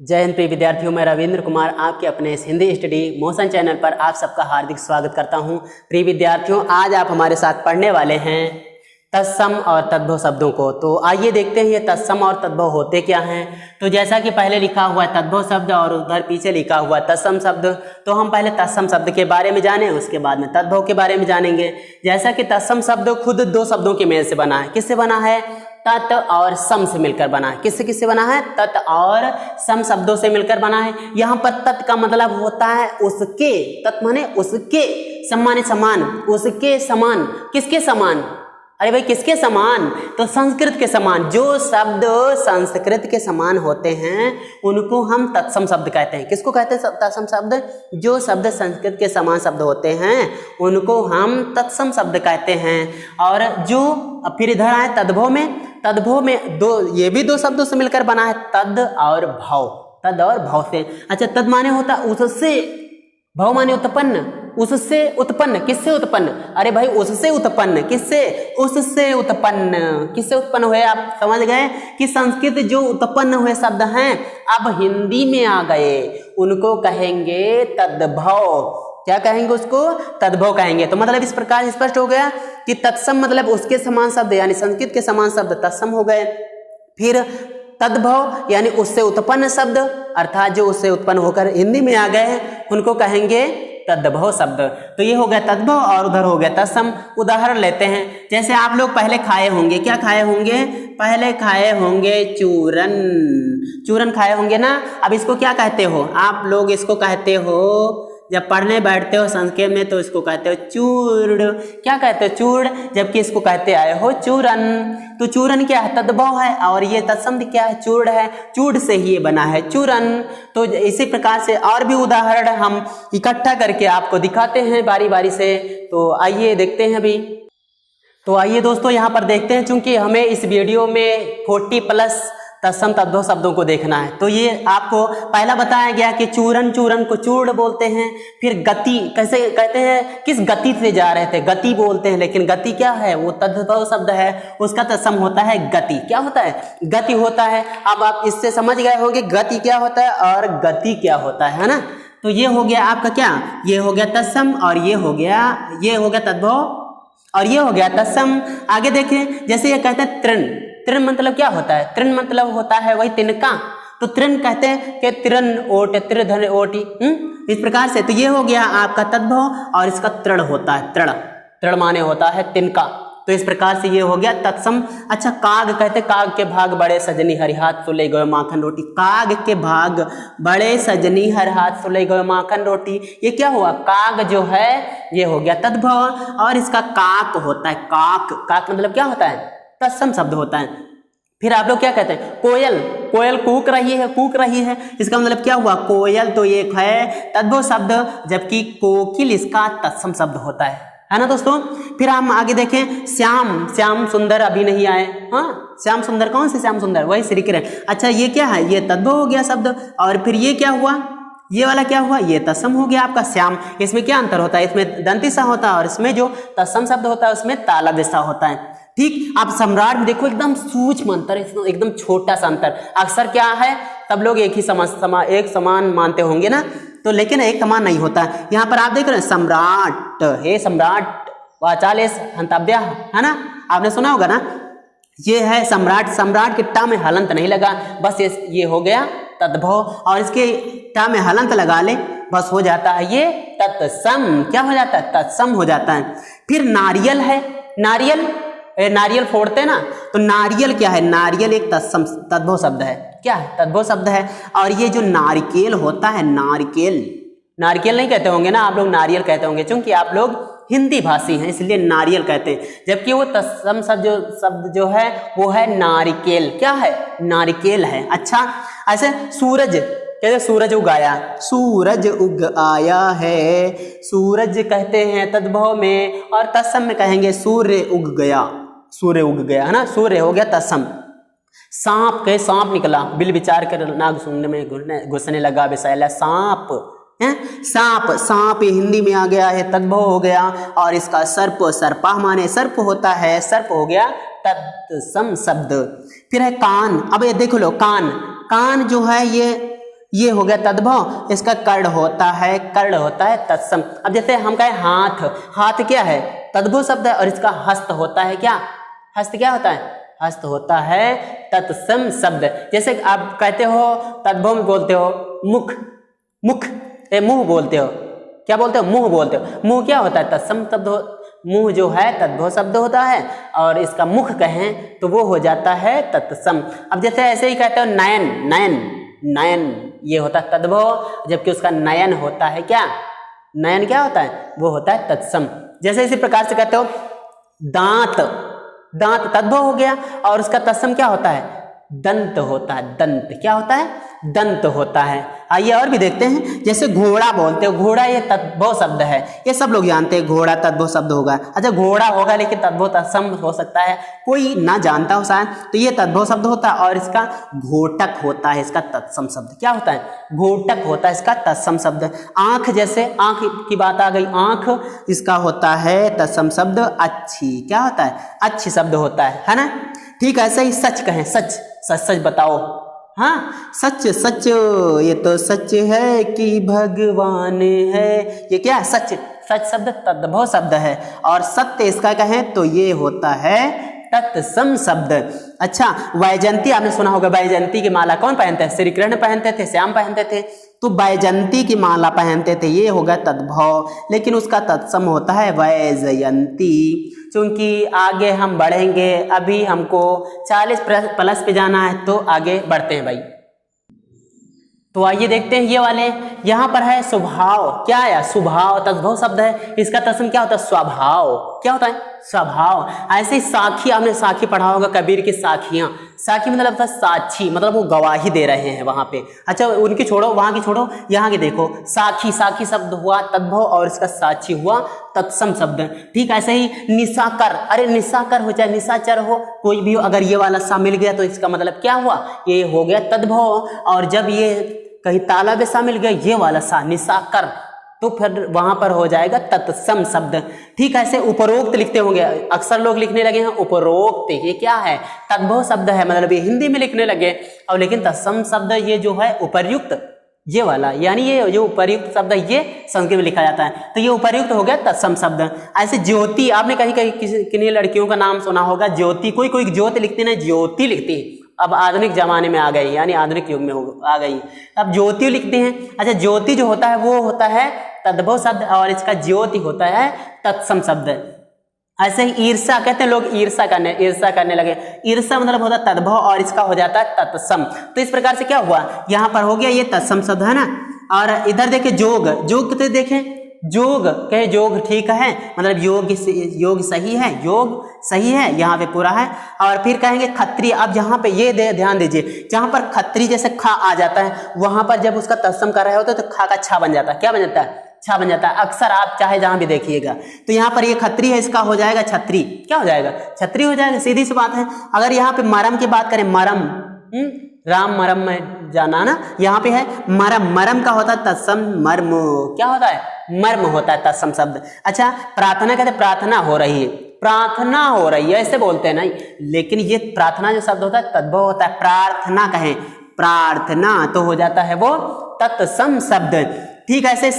जय हिंद प्रिय विद्यार्थियों, मैं रविंद्र कुमार आपके अपने इस हिंदी स्टडी मोशन चैनल पर आप सबका हार्दिक स्वागत करता हूं। प्रिय विद्यार्थियों, आज आप हमारे साथ पढ़ने वाले हैं तत्सम और तद्भव शब्दों को। तो आइए देखते हैं ये तत्सम और तद्भव होते क्या हैं। तो जैसा कि पहले लिखा हुआ है तद्भव शब्द और उधर पीछे लिखा हुआ है तत्सम शब्द, तो हम पहले तत्सम शब्द के बारे में जाने, उसके बाद में तद्भव के बारे में जानेंगे। जैसा कि तत्सम शब्द खुद दो शब्दों के मेल से बना है। किससे बना है? तत् और सम से मिलकर बना है। किससे किससे बना है? तत् और सम शब्दों से मिलकर बना है। यहाँ पर तत् का मतलब होता है उसके, तत् माने उसके, सम माने समान, उसके समान। किसके समान? अरे भाई किसके समान? तो संस्कृत के समान। जो शब्द संस्कृत के समान होते हैं उनको हम तत्सम शब्द कहते हैं। किसको कहते हैं तत्सम शब्द? जो शब्द संस्कृत के समान शब्द होते हैं उनको हम तत्सम शब्द कहते हैं। और जो फिर इधर आए तद्भव में, तद्भव में दो, ये भी दो शब्दों से मिलकर बना है, तद और भव, तद और भव से। अच्छा, तद माने होता उससे, भव माने उत्पन्न, उससे उत्पन्न। किससे उत्पन्न? अरे भाई उससे उत्पन्न। किससे? उससे उत्पन्न। किससे उत्पन्न हुए? आप समझ गए कि संस्कृत जो उत्पन्न हुए शब्द हैं अब हिंदी में आ गए, उनको कहेंगे तद्भव। क्या कहेंगे? उसको तद्भव कहेंगे। तो मतलब इस प्रकार स्पष्ट हो गया कि तत्सम मतलब उसके समान शब्द, यानी संस्कृत के समान शब्द तत्सम हो गए। फिर तद्भव यानी उससे उत्पन्न शब्द, अर्थात जो उससे उत्पन्न होकर हिंदी में आ गए उनको कहेंगे तद्भव शब्द। तो ये हो गया तद्भव और उधर हो गया तत्सम। उदाहरण लेते हैं, जैसे आप लोग पहले खाए होंगे, क्या खाए होंगे? पहले खाए होंगे चूरन, चूरन खाए होंगे ना। अब इसको क्या कहते हो आप लोग? इसको कहते हो, जब पढ़ने बैठते हो संस्कृत में तो इसको कहते हो चूर्ण। क्या कहते हो? चूर्ण, जबकि इसको कहते आए हो चूरन। तो चूरन क्या है? तद्भव है, और ये तत्सम क्या है? चूर्ण है। चूर्ण से ही ये बना है चूरन। तो इसी प्रकार से और भी उदाहरण हम इकट्ठा करके आपको दिखाते हैं बारी बारी से। तो आइए देखते हैं अभी। तो आइए दोस्तों यहाँ पर देखते हैं, चूंकि हमें इस वीडियो में 40+ तत्सम तद्भव शब्दों को देखना है। तो ये आपको पहला बताया गया कि चूरन, चूरन को चूर्ण बोलते हैं। फिर गति कैसे कहते हैं? किस गति से जा रहे थे, गति बोलते हैं। लेकिन गति क्या है? वो तद्भव शब्द है, उसका तत्सम होता है गति। क्या होता है? गति होता है। अब आप इससे समझ गए होंगे गति क्या होता है और गति क्या होता है ना। तो ये हो गया आपका क्या? ये हो गया तत्सम और ये हो गया तद्भव और ये हो गया तत्सम। आगे देखें, जैसे ये कहते हैं तृण, तृण मतलब क्या होता है? तृण मतलब होता है वही तिनका। तो तृण कहते हैं कि तृण ओट, त्रिधन ओटी, इस प्रकार से। तो ये हो गया आपका तद्भव और इसका तृण होता है तृण, तृण माने होता है तिनका। तो इस प्रकार से ये हो गया तत्सम। अच्छा, काग कहते हैं, काग के भाग बड़े सजनी हरि हाथ सुले गए माखन रोटी। काग के भाग बड़े सजनी हर हाथ सुले गए माखन रोटी। ये क्या हुआ? काग जो है ये हो गया तद्भव और इसका काक होता है काक। काक मतलब क्या होता है? तत्सम शब्द होता है। फिर आप लोग क्या कहते हैं? कोयल, कोयल कूक रही है, कूक रही है, इसका मतलब क्या हुआ? कोयल तो एक है तद्भव शब्द, जबकि कोकिल इसका तत्सम शब्द होता है ना दोस्तों। फिर हम आगे देखें, श्याम, श्याम सुंदर अभी नहीं आए। हाँ, श्याम सुंदर कौन से श्याम सुंदर? वही श्री किरण। अच्छा, ये क्या है? ये तद्भव हो गया शब्द। और फिर ये क्या हुआ? ये वाला क्या हुआ? ये तत्सम हो गया आपका श्याम। इसमें क्या अंतर होता है? इसमें दंतिसा होता है और इसमें जो तत्सम शब्द होता है उसमें तालव्यसा होता है। ठीक, आप सम्राट में देखो एकदम सूक्ष्म अंतर, एकदम छोटा सा अंतर। अक्सर क्या है, सब लोग एक ही एक समान मानते होंगे ना, तो लेकिन एक समान नहीं होता। यहाँ पर आप देख रहे हैं सम्राट, हे सम्राट वाचाले हंतव्य, है ना, आपने सुना होगा ना। ये है सम्राट, सम्राट के टा में हलंत नहीं लगा, बस ये हो गया तद्भव। और इसके टा में हलंत लगा ले, बस हो जाता है ये तत्सम। क्या हो जाता है? तत्सम हो जाता है। फिर नारियल है, नारियल, नारियल फोड़ते हैं ना, तो नारियल क्या है? नारियल एक तत्सम तद्भव शब्द है। क्या है? तद्भव शब्द है। और ये जो नारिकेल होता है, नारिकेल, नारिकेल नहीं कहते होंगे ना आप लोग, नारियल कहते होंगे, क्योंकि आप लोग हिंदी भाषी हैं इसलिए नारियल कहते हैं, जबकि वो तत्सम शब्द जो है वो है नारिकेल। क्या है? नारिकेल है। अच्छा, ऐसे सूरज कहते सूरज उगाया, सूरज उग आया है, सूरज कहते हैं तद्भव में। और तत्सम में कहेंगे सूर्य उग गया, सूर्य उग गया, है ना, सूर्य हो गया तत्सम। सांप कहे सांप निकला, बिल विचार कर नाग सुनने में घुसने लगा विषैला। सांप है, सांप, सांप ये हिंदी में आ गया है, तद्भव हो गया। और इसका सर्प, सर्पा माने सर्प होता है, सर्प हो गया तत्सम शब्द। फिर है कान। अब ये देख लो, कान, कान जो है ये ये हो गया तद्भव, इसका कर्ण होता है तत्सम। अब जैसे हम कहें हाथ, हाथ क्या है, तद्भव शब्द है, और इसका हस्त होता है क्या, हस्त क्या होता है, हस्त होता है तत्सम शब्द। जैसे आप कहते हो तद्भव में बोलते हो मुख, मुख मुंह बोलते हो, क्या बोलते हो, मुंह बोलते हो, मुंह क्या होता है, तत्सम शब्द। मुंह जो है तद्भव शब्द होता है, और इसका मुख कहें तो वो हो जाता है तत्सम। अब जैसे ऐसे ही कहते हो नयन, नयन, नयन ये होता है तद्भव, जबकि उसका नयन होता है क्या, नयन क्या होता है, वो होता है तत्सम। जैसे इसी प्रकार से कहते हो दांत, दांत तद्भव हो गया, और उसका तत्सम क्या होता है, दंत होता है, दंत क्या होता है, दंत होता है। आइए और भी देखते हैं, जैसे घोड़ा बोलते हो, घोड़ा ये तद्भव शब्द है, ये सब लोग जानते हैं घोड़ा तद्भव शब्द होगा। अच्छा घोड़ा होगा लेकिन तद्भव तत्सम हो सकता है, कोई ना जानता हो शायद, तो ये तद्भव शब्द होता है, और इसका घोटक होता है इसका तत्सम शब्द। क्या होता है, घोटक होता है इसका तत्सम शब्द। आंख, जैसे आंख की बात आ गई, आंख इसका होता है तत्सम शब्द अच्छी, क्या होता है, अच्छी शब्द होता है ना। ठीक है, ऐसे ही सच कहें, सच, सच सच बताओ, हाँ सच सच, ये तो सच है कि भगवान है, ये क्या है, सच, सच शब्द तद्भव शब्द है, और सत्य इसका कहें तो ये होता है तत्सम शब्द। अच्छा वैजयंती आपने सुना होगा, वैजयंती की माला कौन पहनते हैं, श्री कृष्ण पहनते थे, श्याम पहनते थे, तो वैजयंती की माला पहनते थे, ये होगा तद्भव, लेकिन उसका तत्सम होता है वैजयंती। क्योंकि आगे हम बढ़ेंगे, अभी हमको 40 प्लस पे जाना है, तो आगे बढ़ते हैं भाई। तो आइए देखते हैं ये वाले, यहाँ पर है स्वभाव, क्या है, स्वभाव तद्भव शब्द है, इसका तत्सम क्या होता है, स्वभाव, क्या होता है, स्वभाव। ऐसे ही साखी, आपने साखी पढ़ा होगा, कबीर की साखियां, साखी मतलब था साक्षी, मतलब वो गवाही दे रहे हैं वहां पे। अच्छा उनकी छोड़ो, वहां की छोड़ो, यहाँ की देखो, साखी, साखी शब्द हुआ तद्भव, और इसका साक्षी हुआ तत्सम शब्द। ठीक ऐसे ही निशाकर, अरे निशाकर हो चाहे निशाचर हो, कोई भी हो, अगर ये वाला सा मिल गया तो इसका मतलब क्या हुआ, ये हो गया तद्भव, और जब ये कहीं ताला में सा मिल गया, ये वाला सा निशाकर, तो फिर वहां पर हो जाएगा तत्सम शब्द। ठीक है, ऐसे उपरोक्त लिखते होंगे, अक्सर लोग लिखने लगे हैं उपरोक्त, ये क्या है, तद्भव शब्द है, मतलब ये हिंदी में लिखने लगे, और लेकिन तत्सम शब्द ये जो है उपर्युक्त, ये वाला, यानी ये जो उपर्युक्त शब्द है ये संस्कृत में लिखा जाता है, तो ये उपर्युक्त हो गया तत्सम शब्द। ऐसे ज्योति, आपने कहीं कहीं किन्हीं लड़कियों का नाम सुना होगा ज्योति, कोई कोई ज्योति लिखती ना, ज्योति लिखती है, अब आधुनिक जमाने में आ गई, यानी आधुनिक युग में आ गई, अब ज्योति लिखते हैं। अच्छा ज्योति जो होता है वो होता है तद्भव शब्द, और इसका ज्योति होता है तत्सम शब्द। ऐसे ही ईर्षा, कहते हैं लोग ईर्षा करने लगे, ईर्षा मतलब होता है तद्भव, और इसका हो जाता है तत्सम। तो इस प्रकार से क्या हुआ, यहाँ पर हो गया ये तत्सम शब्द है ना। और इधर देखे जोग, जोग कितने देखें, जोग कहे जोग ठीक है, मतलब योग सही है, योग सही है, यहाँ पे पूरा है। और फिर कहेंगे खत्रिय, अब यहाँ पे ये ध्यान दीजिए, जहाँ पर खत्रिय जैसे खा आ जाता है, वहां पर जब उसका तत्सम कर रहे होते तो खा का छा बन जाता है, क्या बन जाता है, छा बन जाता है, अक्सर आप चाहे जहां भी देखिएगा। तो यहाँ पर ये खत्री है, इसका हो जाएगा छत्री, क्या हो जाएगा, छत्री हो जाएगा, सीधी सी बात है। अगर यहाँ पे मरम की बात करें, मरम, राम मरम में जाना ना, यहाँ पे है मरम, मरम का होता है तत्सम, मर्म क्या होता है, मर्म होता है तत्सम शब्द। अच्छा प्रार्थना कहते हैं, प्रार्थना हो रही है, प्रार्थना हो रही है ऐसे बोलते हैं नहीं, लेकिन ये प्रार्थना जो शब्द होता है तद्भव होता है, प्रार्थना कहें प्रार्थना तो हो जाता है वो तत्सम शब्द। ठीक है, ऐसे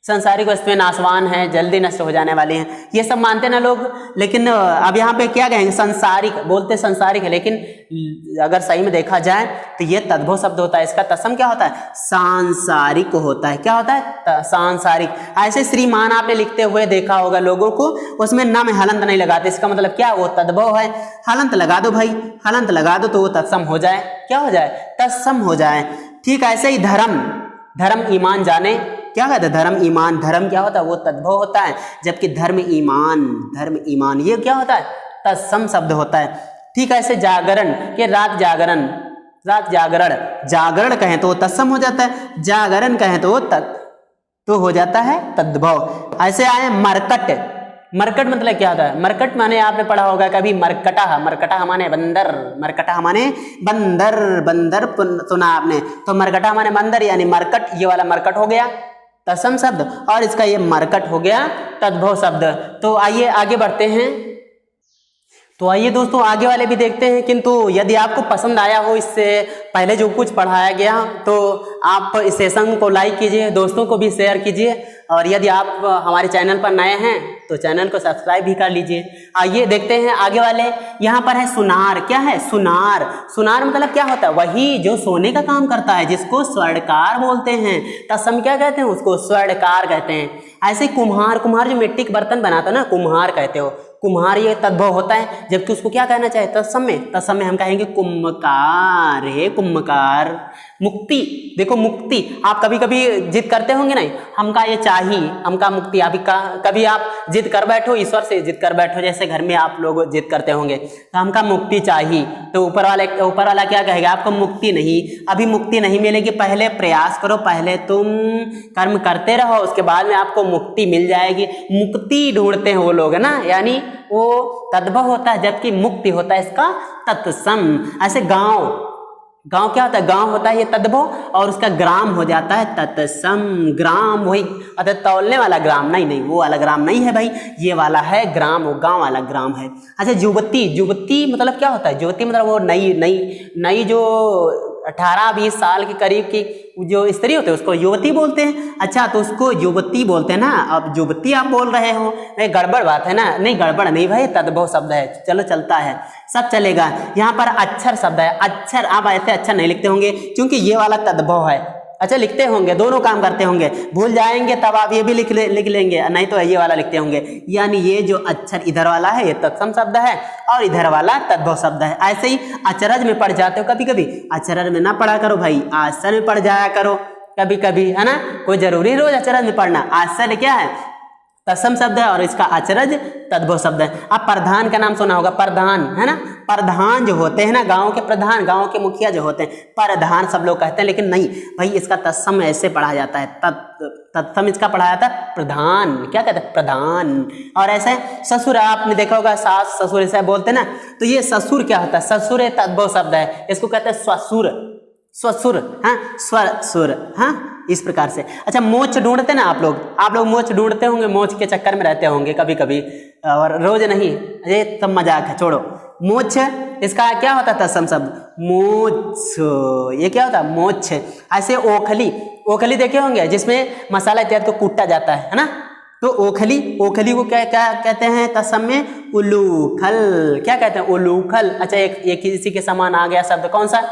सांसारिक वस्तुएं नाशवान हैं, जल्दी नष्ट हो जाने वाली हैं, ये सब मानते ना लोग। लेकिन अब यहाँ पे क्या कहेंगे, संसारिक बोलते, संसारिक है, लेकिन अगर सही में देखा जाए तो ये तद्भव शब्द होता है, इसका तत्सम क्या होता है, सांसारिक होता है, क्या होता है, सांसारिक। ऐसे श्रीमान आपने लिखते हुए देखा होगा लोगों को, उसमें न में हलंत नहीं लगाते, इसका मतलब क्या, वो तद्भव है, हलंत लगा दो भाई, हलंत लगा दो तो वो तत्सम हो जाए, क्या हो जाए, तत्सम हो जाए। ठीक ऐसे ही धर्म, धर्म ईमान जाने, क्या कहते हैं, धर्म ईमान, धर्म क्या होता है, वो तद्भव होता है, जबकि धर्म ईमान ये क्या होता है, तत्सम शब्द होता है। ठीक है, ऐसे जागरण के रात जागरण, जागरण कहें तो वो तत्सम हो जाता है, जागरण कहें तो वो तो हो जाता है तद्भव। ऐसे आए मरकट, मरकट मतलब क्या होता है, मरकट माने आपने पढ़ा होगा कभी, मरकटा माने बंदर, मरकटा माने बंदर, बंदर सुना आपने, तो मरकटा माने बंदर, यानी मरकट, ये वाला मरकट हो गया तत्सम शब्द, और इसका ये मरकट हो गया तद्भव शब्द। तो आइए आगे बढ़ते हैं। तो आइए दोस्तों आगे वाले भी देखते हैं, किंतु यदि आपको पसंद आया हो इससे पहले जो कुछ पढ़ाया गया तो आप इस सेशन को लाइक कीजिए, दोस्तों को भी शेयर कीजिए, और यदि आप हमारे चैनल पर नए हैं तो चैनल को सब्सक्राइब भी कर लीजिए। आइए देखते हैं आगे वाले। यहाँ पर है सुनार। क्या है? सुनार। सुनार मतलब क्या होता है? वही जो सोने का काम करता है, जिसको स्वर्णकार बोलते हैं। तत्सम क्या कहते हैं? उसको स्वर्णकार कहते हैं। ऐसे कुम्हार, कुम्हार जो मिट्टी के बर्तन बनाता है ना, कुम्हार कहते हो। कुम्हार ये तद्भव होता है, जबकि उसको क्या कहना चाहिए? तत्सम में, तत्सम में हम कहेंगे कुम्भकार। हे कुम्भकार। मुक्ति, देखो मुक्ति, आप कभी कभी जिद करते होंगे नहीं, हमका ये चाहिए, हमका मुक्ति। अभी कभी आप जिद कर बैठो, ईश्वर से जिद कर बैठो, जैसे घर में आप लोग जिद करते होंगे तो हमका मुक्ति चाहिए, तो ऊपर वाला क्या कहेगा? आपको मुक्ति नहीं, अभी मुक्ति नहीं मिलेगी, पहले प्रयास करो, पहले तुम कर्म करते रहो, उसके बाद में आपको मुक्ति मिल जाएगी। मुक्ति ढूंढते हैं वो लोग, है ना, यानी वो तद्भव होता है, जबकि मुक्ति होता है इसका तत्सम। ऐसे गांव, गांव क्या होता है? गांव होता है ये तद्भव, और उसका ग्राम हो जाता है तत्सम। ग्राम वही, अतः तौलने वाला ग्राम नहीं, वो वाला ग्राम नहीं है भाई, ये वाला है ग्राम, वो गांव वाला ग्राम है। अच्छा युवती, युवती मतलब क्या होता है? युवती मतलब वो नई जो 18-20 साल के करीब की जो स्त्री होते हैं उसको युवती बोलते हैं। अच्छा, तो उसको युवती बोलते हैं ना। अब युवती आप बोल रहे हो, नहीं गड़बड़ बात है ना? नहीं गड़बड़ नहीं भाई, तद्भव शब्द है, चलो चलता है, सब चलेगा। यहाँ पर अक्षर शब्द है। अक्षर, आप ऐसे अक्षर नहीं लिखते होंगे क्योंकि ये वाला तद्भव है। अच्छा, लिखते होंगे, दोनों काम करते होंगे, भूल जाएंगे तब आप ये भी लिख लेंगे, नहीं तो ये वाला लिखते होंगे। यानी ये जो अक्षर इधर वाला है ये तत्सम शब्द है, और इधर वाला तद्भव शब्द है। ऐसे ही अचरज में पढ़ जाते हो कभी कभी, अचरज में ना पढ़ा करो भाई, आश्चर्य में पढ़ जाया करो कभी कभी, है ना। कोई जरूरी रोज अचरज में पढ़ना। आश्चर्य क्या है? तत्सम शब्द है, और इसका अचरज तद्भव शब्द है। आप प्रधान का नाम सुना होगा, प्रधान, है ना। प्रधान जो होते हैं ना, गांव के प्रधान, गांव के मुखिया जो होते हैं, प्रधान सब लोग कहते हैं, लेकिन नहीं भाई, इसका तत्सम ऐसे पढ़ा जाता है, तत्सम इसका पढ़ा जाता है प्रधान। क्या कहते हैं? प्रधान। और ऐसे ससुर, आपने देखा होगा सास ससुर ऐसे बोलते हैं ना, तो ये ससुर क्या होता है? ससुर तद्भव शब्द है, इसको कहते हैं स्वसुर, स्वसुर, हाँ, स्वसुर, हाँ, इस प्रकार से। अच्छा, मोक्ष ढूंढते ना आप लोग मोक्ष ढूंढते होंगे, मोक्ष के चक्कर में रहते होंगे कभी कभी, और रोज नहीं, ये सब मजाक है, छोड़ो। मोक्ष, इसका क्या होता है तत्सम शब्द? मोक्ष। ये क्या होता है? मोक्ष। ऐसे ओखली, ओखली देखे होंगे जिसमें मसाला इत्यादि को कूटा जाता है ना, तो ओखली, ओखली को क्या क्या कहते हैं तत्सम में? उलूखल। क्या कहते हैं? उलूखल। अच्छा, एक इसी के समान आ गया शब्द, कौन सा?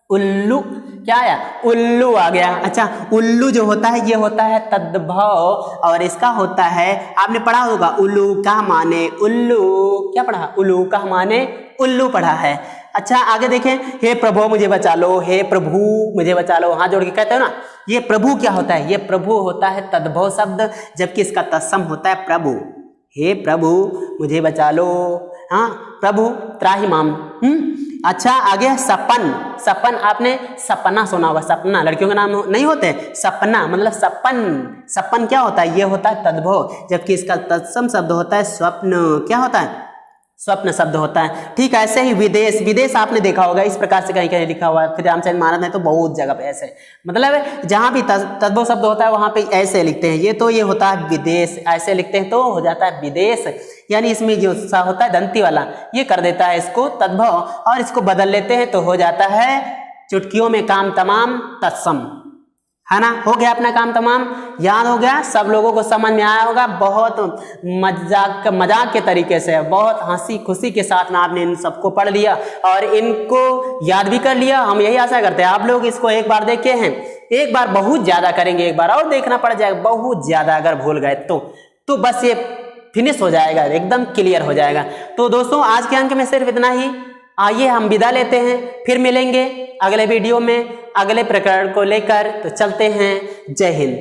उल्लू। क्या आया? उल्लू आ गया। अच्छा, उल्लू जो होता है ये होता है तद्भव, और इसका होता है, आपने पढ़ा होगा, उल्लू का माने उल्लू। क्या पढ़ा? उल्लू का माने उल्लू पढ़ा है। अच्छा, आगे देखें, हे प्रभु मुझे बचा लो, हे प्रभु मुझे बचा लो, हाथ जोड़ के कहते हो ना। ये प्रभु क्या होता है? ये प्रभु होता है तद्भव शब्द, जबकि इसका तत्सम होता है प्रभु। हे प्रभु मुझे बचा लो, हाँ, प्रभु त्राहिमाम। अच्छा, आगे सपन। सपन, आपने सपना सुना होगा, सपना लड़कियों का नाम नहीं होते, सपना मतलब सपन। सपन क्या होता है? ये होता है तद्भव, जबकि इसका तत्सम शब्द होता है स्वप्न। क्या होता है? स्वप्न शब्द होता है। ठीक, ऐसे ही विदेश। विदेश आपने देखा होगा, इस प्रकार से कहीं कहीं लिखा हुआ है, फिर रामचंद्र महाराज ने तो बहुत जगह पे ऐसे, मतलब जहाँ भी तद्भव शब्द होता है वहाँ पे ऐसे लिखते हैं। ये तो ये होता है विदेश, ऐसे लिखते हैं तो हो जाता है विदेश, यानी इसमें जो सा होता है दंती वाला, ये कर देता है इसको तद्भव, और इसको बदल लेते हैं तो हो जाता है चुटकियों में काम तमाम तत्सम, है ना। हो गया अपना काम तमाम, याद हो गया, सब लोगों को समझ में आया होगा। बहुत मजाक के तरीके से, बहुत हंसी खुशी के साथ में आपने इन सबको पढ़ लिया और इनको याद भी कर लिया। हम यही आशा करते हैं आप लोग इसको एक बार देखे हैं, एक बार बहुत ज्यादा करेंगे, एक बार और देखना पड़ जाएगा, बहुत ज्यादा अगर भूल गए तो बस ये फिनिश हो जाएगा, एकदम क्लियर हो जाएगा। तो दोस्तों आज के अंक में सिर्फ इतना ही। आइए हम विदा लेते हैं, फिर मिलेंगे अगले वीडियो में अगले प्रकरण को लेकर। तो चलते हैं, जय हिंद।